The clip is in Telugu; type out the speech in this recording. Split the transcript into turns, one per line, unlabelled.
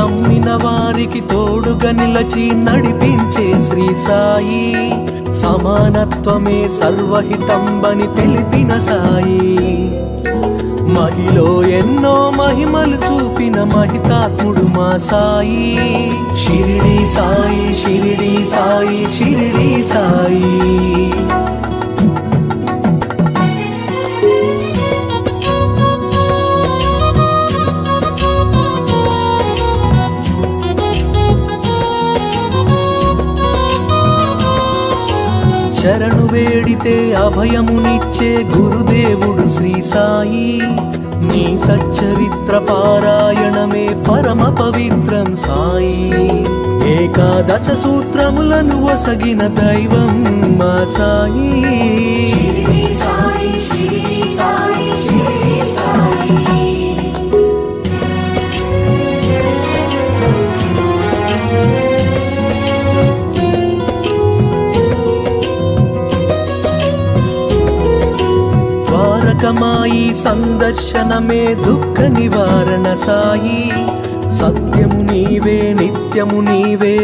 నమ్మిన వారికి తోడుగా నిలచి నడిపించే శ్రీ సాయి, సమానత్వమే సర్వహితంబని తెలిపిన సాయి, మహిలో ఎన్నో మహిమలు చూపిన మహితాత్ముడు మా సాయి. షిరిడి సాయి, షిరిడి సాయి, షిరిడి సాయి. శరణు వేడితే అభయమునిచ్చే గురుదేవుడు శ్రీ సాయి, నీ సచ్చరిత్ర పారాయణమే పరమ పవిత్రం సాయి. ఏకాదశ సూత్రములను ఒసగిన దైవం మా సాయి.
షిరిడి సాయి, షిరిడి సాయి, షిరిడి సాయి.
ద్వారకమాయి సందర్శనమే దుఃఖ నివారణ సాయి, సత్యము నీవే నిత్యము నీవే